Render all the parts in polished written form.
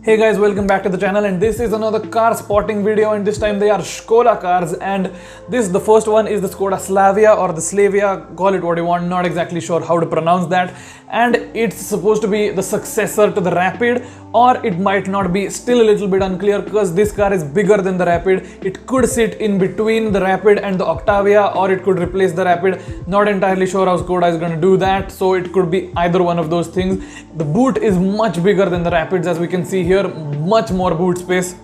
Hey guys, welcome back to the channel, and this is another car spotting video, and this time they are Škoda cars, and the first one is the Škoda Slavia or the Slavia, call it what you want, not exactly sure how to pronounce that, and it's supposed to be the successor to the Rapid, or it might not be, still a little bit unclear because this car is bigger than the Rapid. It could sit in between the Rapid and the Octavia, or it could replace the Rapid. Not entirely sure how Škoda is going to do that, so it could be either one of those things. The boot is much bigger than the Rapids, as we can see here, much more boot space.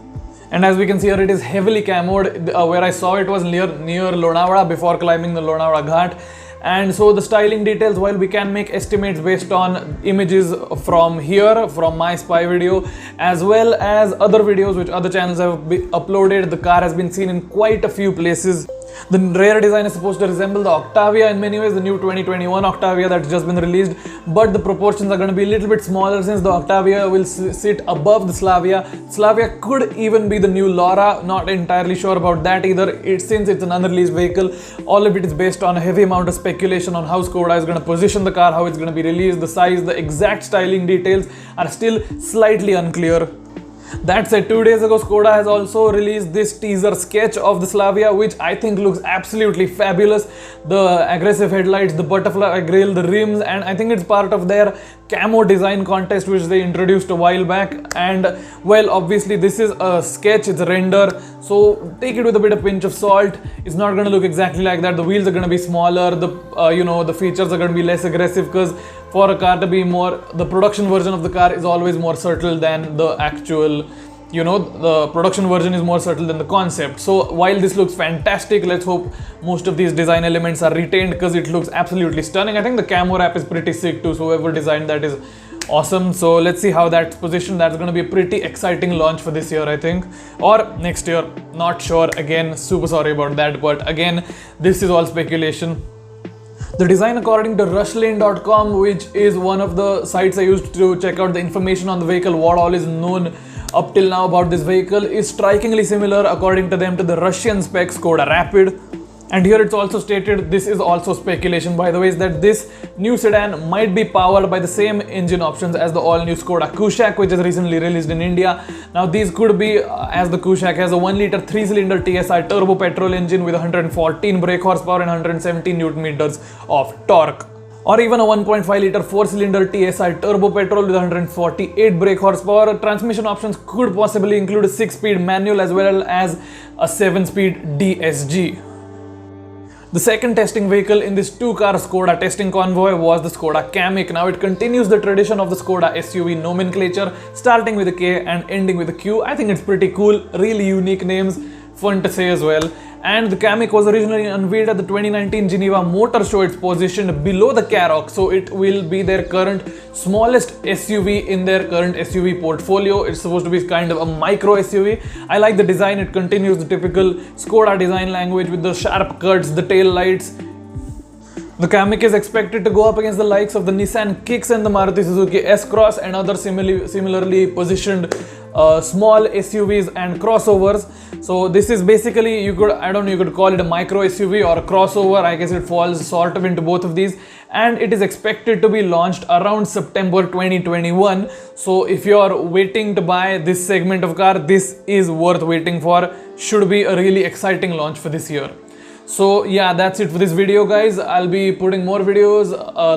And as we can see here, it is heavily camoed. Where I saw it was near Lonavala before climbing the Lonavala Ghat. And so the styling details, while we can make estimates based on images from here, from my spy video, as well as other videos which other channels have uploaded, the car has been seen in quite a few places. The rear design is supposed to resemble the Octavia in many ways, the new 2021 Octavia that's just been released, but the proportions are going to be a little bit smaller since the Octavia will sit above the Slavia. Slavia could even be the new Laura, not entirely sure about that either. Since it's an unreleased vehicle, all of it is based on a heavy amount of speculation on how Škoda is going to position the car, how it's going to be released, the size, the exact styling details are still slightly unclear. That said, 2 days ago, Škoda has also released this teaser sketch of the Slavia, which I think looks absolutely fabulous. The aggressive headlights, the butterfly grille, the rims, and I think it's part of their camo design contest which they introduced a while back. And well, obviously this is a sketch, it's a render, so take it with a bit of pinch of salt. It's not going to look exactly like that. The wheels are going to be smaller, the features are going to be less aggressive, because for a car to be more, the production version of the car is always more subtle than the actual, the production version is more subtle than the concept. So while this looks fantastic, let's hope most of these design elements are retained, because it looks absolutely stunning. I think the camo wrap is pretty sick too, so whoever designed that is awesome. So let's see how that's positioned. That's going to be a pretty exciting launch for this year, I think, or next year, not sure. Again, super sorry about that, but again, this is all speculation. The design, according to Rushlane.com, which is one of the sites I used to check out the information on the vehicle, what all is known up till now about this vehicle, is strikingly similar, according to them, to the Russian spec Škoda Rapid. And here it's also stated, this is also speculation by the way, is that this new sedan might be powered by the same engine options as the all-new Škoda Kushaq, which is recently released in India. Now these could be, as the Kushaq has a 1-liter 3-cylinder TSI turbo petrol engine with 114 brake horsepower and 117 Newton meters of torque, or even a 1.5-liter 4-cylinder TSI turbo petrol with 148 brake horsepower. Transmission options could possibly include a 6-speed manual as well as a 7-speed DSG. The second testing vehicle in this 2-car Škoda testing convoy was the Škoda Kamiq. Now it continues the tradition of the Škoda SUV nomenclature, starting with a K and ending with a Q. I think it's pretty cool, really unique names, fun to say as well. And the Kamiq was originally unveiled at the 2019 Geneva Motor Show. It's positioned below the Karoq, so it will be their current smallest SUV in their current SUV portfolio. It's supposed to be kind of a micro SUV. I like the design. It continues the typical Škoda design language with the sharp cuts, the tail lights. The Kamiq is expected to go up against the likes of the Nissan Kicks and the Maruti Suzuki S-Cross and other similarly positioned small SUVs and crossovers. So this is basically, you could call it a micro SUV or a crossover. I guess it falls sort of into both of these, and it is expected to be launched around September 2021. So if you are waiting to buy this segment of car, this is worth waiting for. Should be a really exciting launch for this year. So yeah, that's it for this video, guys. I'll be putting more videos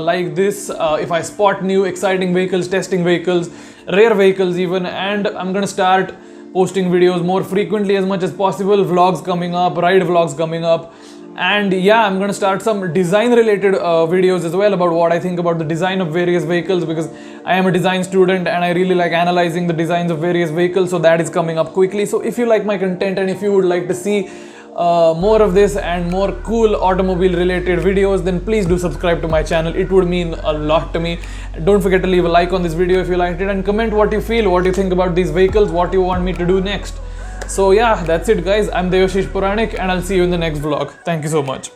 like this if I spot new exciting vehicles, testing vehicles, rare vehicles even, and I'm gonna start posting videos more frequently as much as possible. Vlogs coming up, ride vlogs coming up, and yeah, I'm gonna start some design related videos as well about what I think about the design of various vehicles, because I am a design student and I really like analyzing the designs of various vehicles. So that is coming up quickly. So if you like my content and if you would like to see more of this and more cool automobile related videos, then please do subscribe to my channel. It would mean a lot to me. Don't forget to leave a like on this video if you liked it, and comment what you feel, what you think about these vehicles, what you want me to do next. So yeah, that's it guys. I'm Devashish Puranik, and I'll see you in the next vlog. Thank you so much.